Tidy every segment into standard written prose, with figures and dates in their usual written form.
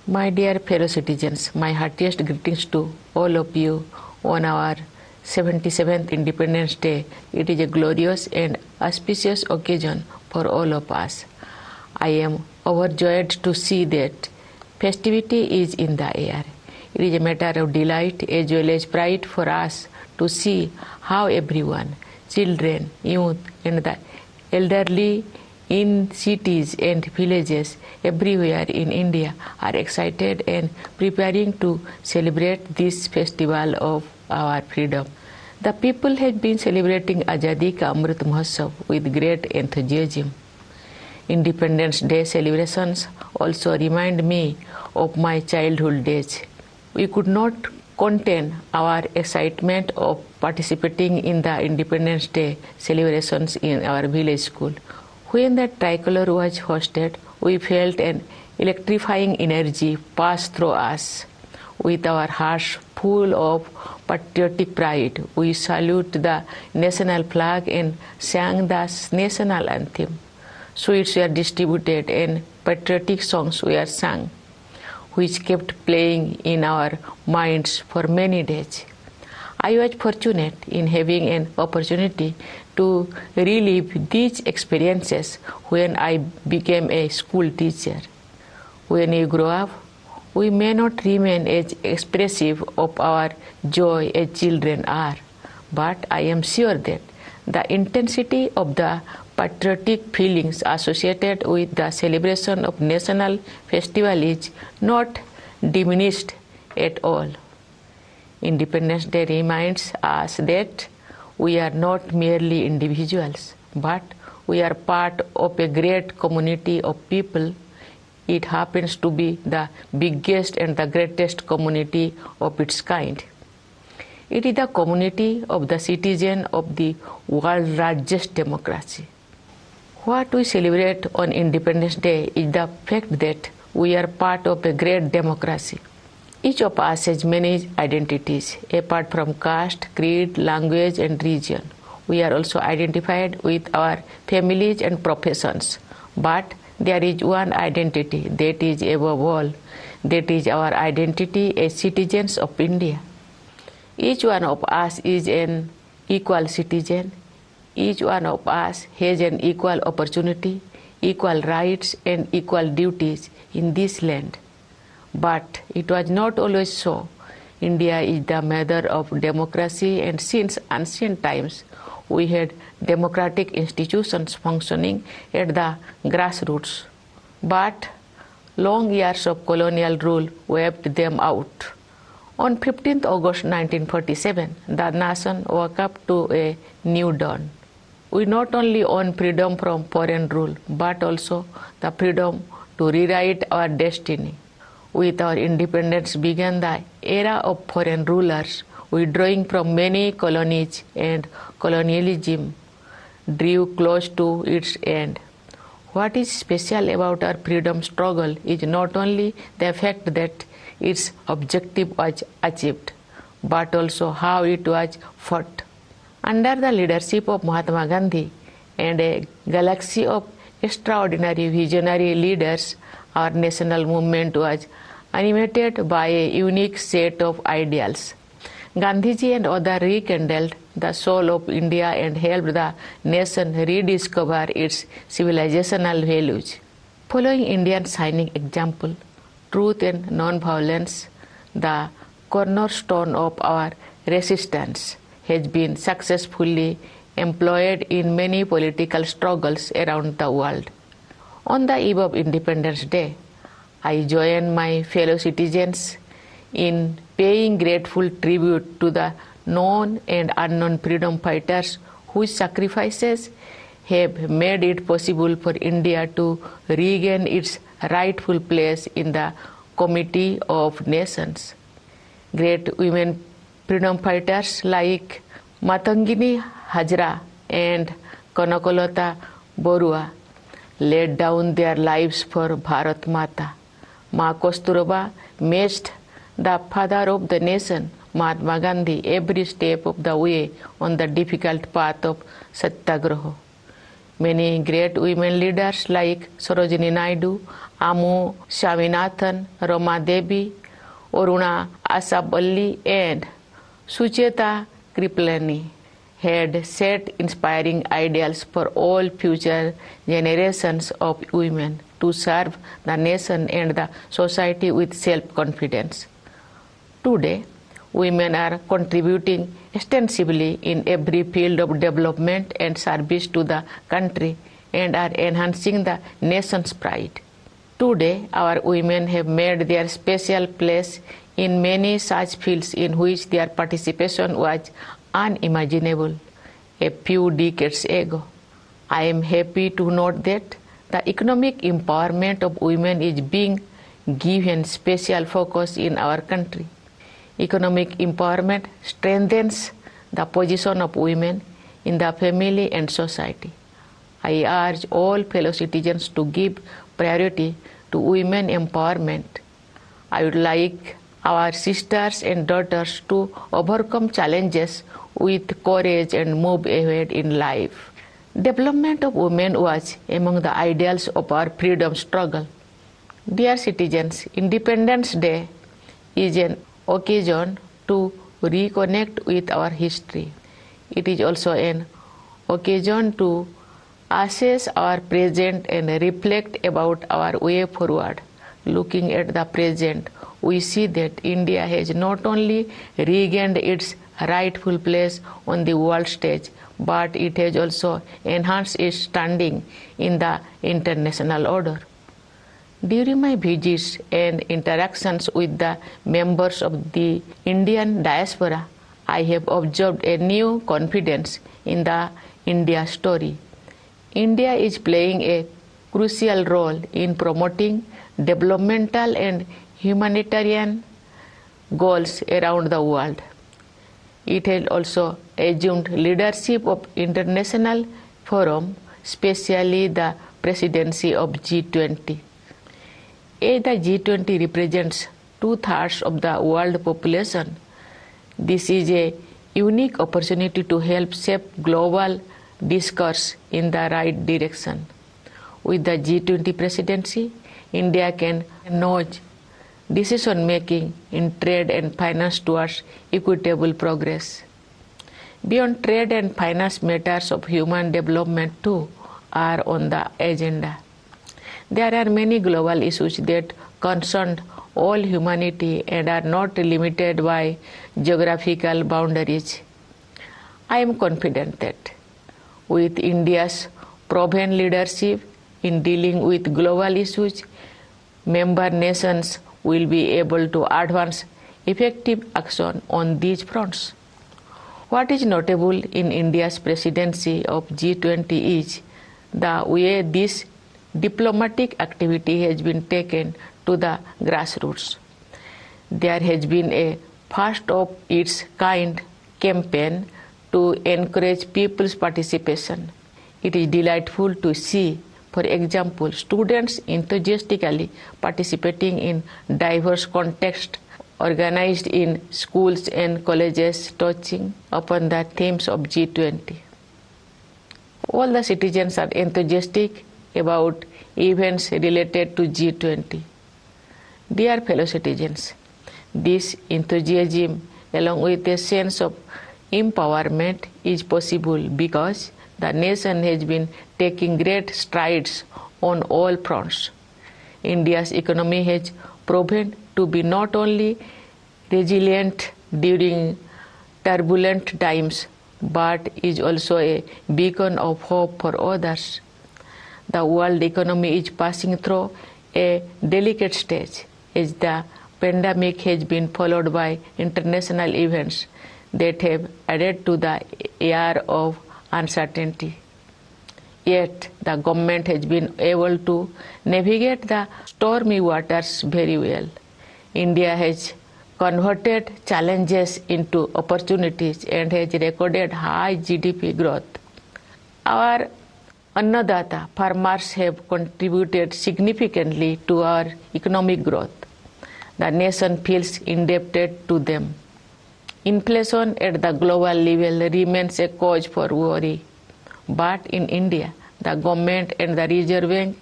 My dear fellow citizens, my heartiest greetings to all of you on our 77th Independence Day. It is a glorious and auspicious occasion for all of us. I am overjoyed to see that festivity is in the air. It is a matter of delight as well as pride for us to see how everyone, children, youth, and the elderly in cities and villages everywhere in India are excited and preparing to celebrate this festival of our freedom. The people have been celebrating Azadi Ka Amrit Mahotsav with great enthusiasm. Independence Day celebrations also remind me of my childhood days. We could not contain our excitement of participating in the Independence Day celebrations in our village school. When the tricolor was hosted, we felt an electrifying energy pass through us. With our hearts full of patriotic pride, we salute the national flag and sang the national anthem. Sweets were distributed and patriotic songs were sung, which kept playing in our minds for many days. I was fortunate in having an opportunity to relive these experiences when I became a school teacher. When we grow up, we may not remain as expressive of our joy as children are, but I am sure that the intensity of the patriotic feelings associated with the celebration of national festival is not diminished at all. Independence Day reminds us that we are not merely individuals, but we are part of a great community of people. It happens to be the biggest and the greatest community of its kind. It is the community of the citizens of the world's largest democracy. What we celebrate on Independence Day is the fact that we are part of a great democracy. Each of us has many identities, apart from caste, creed, language, and region. We are also identified with our families and professions. But there is one identity that is above all, that is our identity as citizens of India. Each one of us is an equal citizen. Each one of us has an equal opportunity, equal rights, and equal duties in this land. But it was not always so. India is the mother of democracy, and since ancient times, we had democratic institutions functioning at the grassroots. But long years of colonial rule wiped them out. On 15th August 1947, the nation woke up to a new dawn. We not only own freedom from foreign rule, but also the freedom to rewrite our destiny. With our independence began the era of foreign rulers, withdrawing from many colonies, and colonialism drew close to its end. What is special about our freedom struggle is not only the fact that its objective was achieved, but also how it was fought. Under the leadership of Mahatma Gandhi and a galaxy of extraordinary visionary leaders, our national movement was animated by a unique set of ideals. Gandhiji and others rekindled the soul of India and helped the nation rediscover its civilizational values. Following India's shining example, truth and non-violence, the cornerstone of our resistance, has been successfully employed in many political struggles around the world. On the eve of Independence Day, I join my fellow citizens in paying grateful tribute to the known and unknown freedom fighters whose sacrifices have made it possible for India to regain its rightful place in the Committee of Nations. Great women freedom fighters like Matangini Hajra and Kanakolata Borua laid down their lives for Bharat Mata. Ma Kosturaba matched the father of the nation, Mahatma Gandhi, every step of the way on the difficult path of Satyagraha. Many great women leaders like Sarojini Naidu, Amu Swaminathan, Rama Devi, Aruna Asaballi, and Sucheta Kripalani had set inspiring ideals for all future generations of women to serve the nation and the society with self-confidence. Today, women are contributing extensively in every field of development and service to the country and are enhancing the nation's pride. Today, our women have made their special place in many such fields in which their participation was unimaginable a few decades ago. I am happy to note that the economic empowerment of women is being given special focus in our country. Economic empowerment strengthens the position of women in the family and society. I urge all fellow citizens to give priority to women empowerment. I would like our sisters and daughters to overcome challenges with courage and move ahead in life. Development of women was among the ideals of our freedom struggle. Dear citizens, Independence Day is an occasion to reconnect with our history. It is also an occasion to assess our present and reflect about our way forward. Looking at the present, we see that India has not only regained its rightful place on the world stage, but it has also enhanced its standing in the international order. During my visits and interactions with the members of the Indian diaspora, I have observed a new confidence in the India story. India is playing a crucial role in promoting developmental and humanitarian goals around the world. It has also assumed leadership of international forums, especially the presidency of G20. As the G20 represents 2/3 of the world population, this is a unique opportunity to help shape global discourse in the right direction. With the G20 presidency, India can nudge decision-making in trade and finance towards equitable progress. Beyond trade and finance, matters of human development too are on the agenda. There are many global issues that concern all humanity and are not limited by geographical boundaries. I am confident that with India's proven leadership in dealing with global issues, member nations will be able to advance effective action on these fronts. What is notable in India's presidency of G20 is the way this diplomatic activity has been taken to the grassroots. There has been a first of its kind campaign to encourage people's participation. It is delightful to see, for example, students enthusiastically participating in diverse contexts organized in schools and colleges touching upon the themes of G20. All the citizens are enthusiastic about events related to G20. Dear fellow citizens, this enthusiasm along with a sense of empowerment is possible because the nation has been taking great strides on all fronts. India's economy has proven to be not only resilient during turbulent times, but is also a beacon of hope for others. The world economy is passing through a delicate stage as the pandemic has been followed by international events that have added to the air of uncertainty. Yet the government has been able to navigate the stormy waters very well. India has converted challenges into opportunities and has recorded high GDP growth. Our Annadata farmers have contributed significantly to our economic growth. The nation feels indebted to them. Inflation at the global level remains a cause for worry. But in India, the government and the Reserve Bank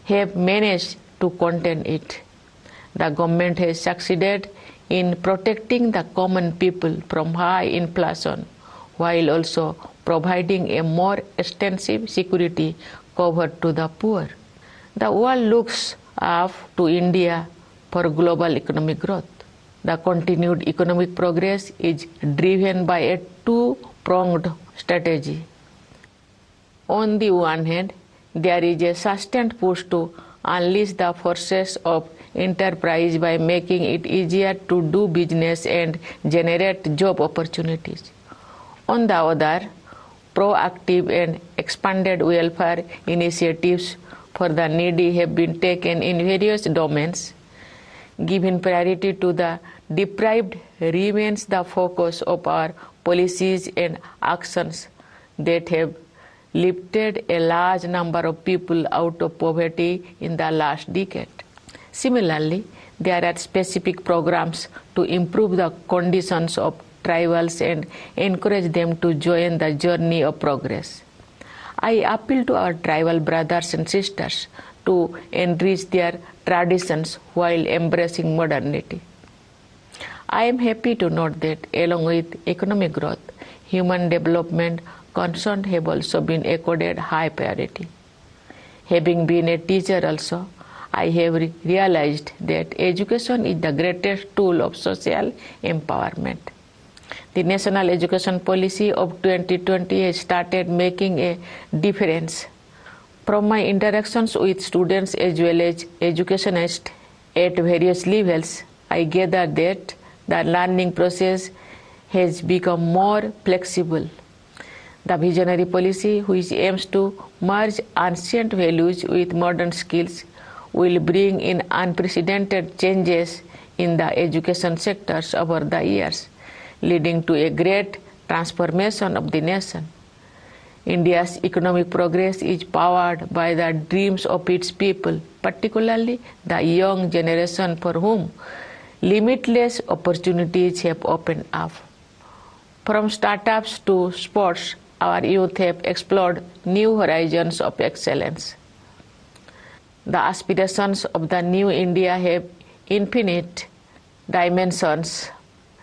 have managed to contain it. The government has succeeded in protecting the common people from high inflation, while also providing a more extensive security cover to the poor. The world looks up to India for global economic growth. The continued economic progress is driven by a two-pronged strategy. On the one hand, there is a sustained push to unleash the forces of enterprise by making it easier to do business and generate job opportunities. On the other, proactive and expanded welfare initiatives for the needy have been taken in various domains. Giving priority to the deprived remains the focus of our policies and actions that have lifted a large number of people out of poverty in the last decade. Similarly, there are specific programs to improve the conditions of tribals and encourage them to join the journey of progress. I appeal to our tribal brothers and sisters to enrich their traditions while embracing modernity. I am happy to note that along with economic growth, human development concerns have also been accorded high priority. Having been a teacher also, I have realized that education is the greatest tool of social empowerment. The National Education Policy of 2020 has started making a difference. From my interactions with students as well as educationists at various levels, I gather that the learning process has become more flexible. The visionary policy, which aims to merge ancient values with modern skills, will bring in unprecedented changes in the education sectors over the years, leading to a great transformation of the nation. India's economic progress is powered by the dreams of its people, particularly the young generation for whom limitless opportunities have opened up. From startups to sports, our youth have explored new horizons of excellence. The aspirations of the new India have infinite dimensions.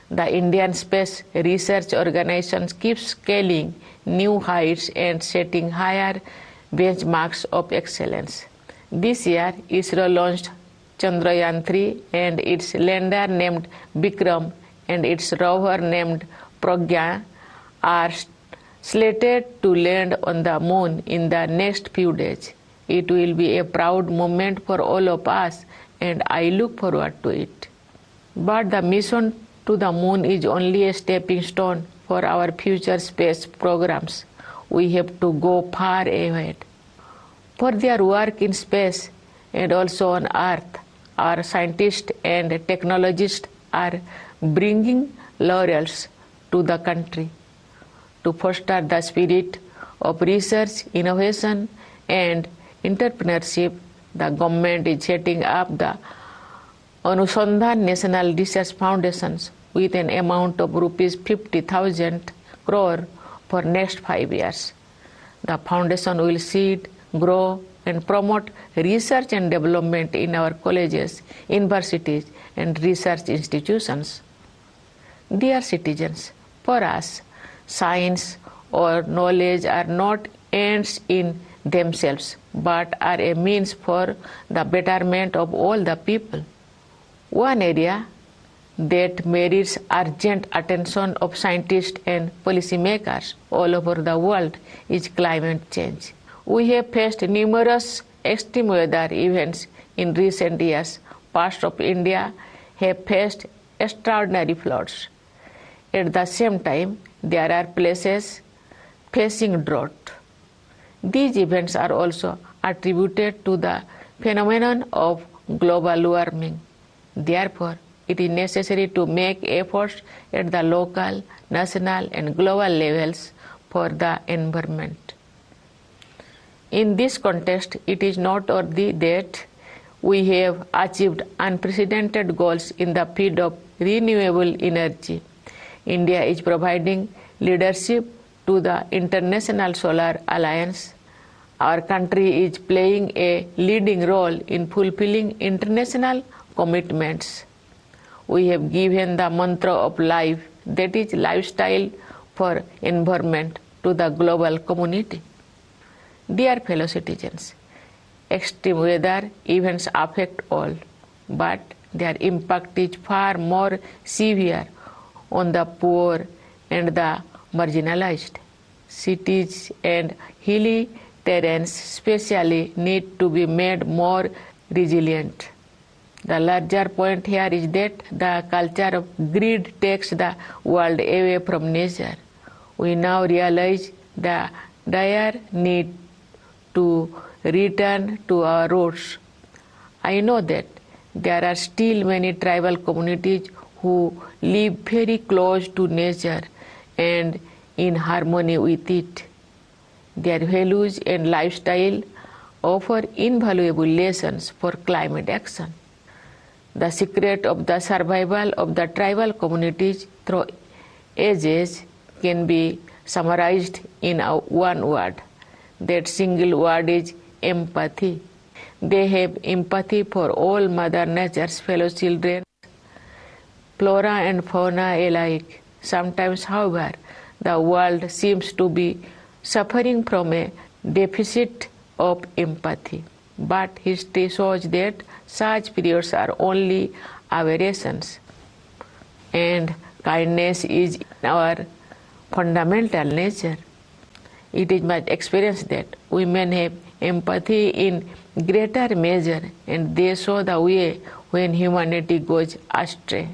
The Indian Space Research Organization keeps scaling new heights and setting higher benchmarks of excellence. This year, ISRO launched Chandrayaan-3 and its lander named Vikram and its rover named Pragya are slated to land on the moon in the next few days. It will be a proud moment for all of us, and I look forward to it. But the mission to the moon is only a stepping stone for our future space programs. We have to go far ahead. For their work in space and also on Earth, our scientists and technologists are bringing laurels to the country. To foster the spirit of research, innovation, and entrepreneurship, the government is setting up the Anusandhan National Research Foundations with an amount of rupees 50,000 crore for next 5 years. The foundation will seed, grow, and promote research and development in our colleges, universities, and research institutions. Dear citizens, for us, science or knowledge are not ends in themselves, but are a means for the betterment of all the people. One area that merits urgent attention of scientists and policymakers all over the world is climate change. We have faced numerous extreme weather events in recent years. Parts of India have faced extraordinary floods. At the same time, there are places facing drought. These events are also attributed to the phenomenon of global warming. Therefore, it is necessary to make efforts at the local, national, and global levels for the environment. In this context, it is noteworthy that we have achieved unprecedented goals in the field of renewable energy. India is providing leadership to the International Solar Alliance. Our country is playing a leading role in fulfilling international commitments. We have given the mantra of life, that is lifestyle for environment, to the global community. Dear fellow citizens, extreme weather events affect all, but their impact is far more severe on the poor and the marginalized. Cities and hilly terrains especially need to be made more resilient. The larger point here is that the culture of greed takes the world away from nature. We now realize the dire need to return to our roots. I know that there are still many tribal communities who live very close to nature and in harmony with it. Their values and lifestyle offer invaluable lessons for climate action. The secret of the survival of the tribal communities through ages can be summarized in one word. That single word is empathy. They have empathy for all Mother Nature's fellow children, flora and fauna alike. Sometimes, however, the world seems to be suffering from a deficit of empathy. But history shows that such periods are only aberrations, and kindness is our fundamental nature. It is my experience that women have empathy in greater measure, and they show the way when humanity goes astray.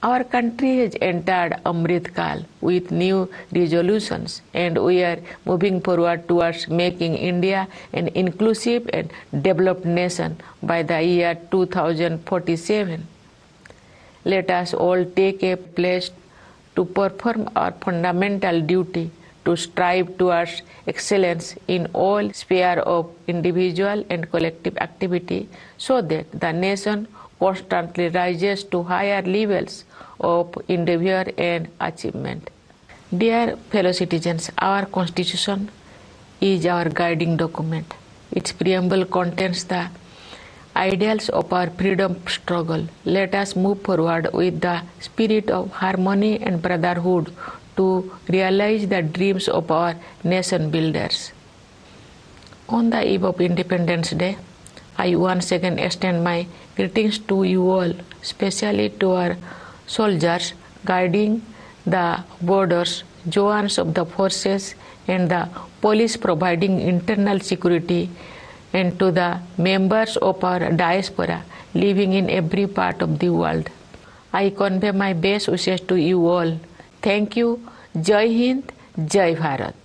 Our country has entered Amrit Kal with new resolutions, and we are moving forward towards making India an inclusive and developed nation by the year 2047. Let us all take a pledge to perform our fundamental duty to strive towards excellence in all spheres of individual and collective activity, so that the nation constantly rises to higher levels of endeavor and achievement. Dear fellow citizens, our Constitution is our guiding document. Its preamble contains the ideals of our freedom struggle. Let us move forward with the spirit of harmony and brotherhood to realize the dreams of our nation builders. On the eve of Independence Day, I once again extend my greetings to you all, especially to our soldiers guarding the borders, jawans of the forces, and the police providing internal security, and to the members of our diaspora living in every part of the world. I convey my best wishes to you all. Thank you. Jai Hind, Jai Bharat.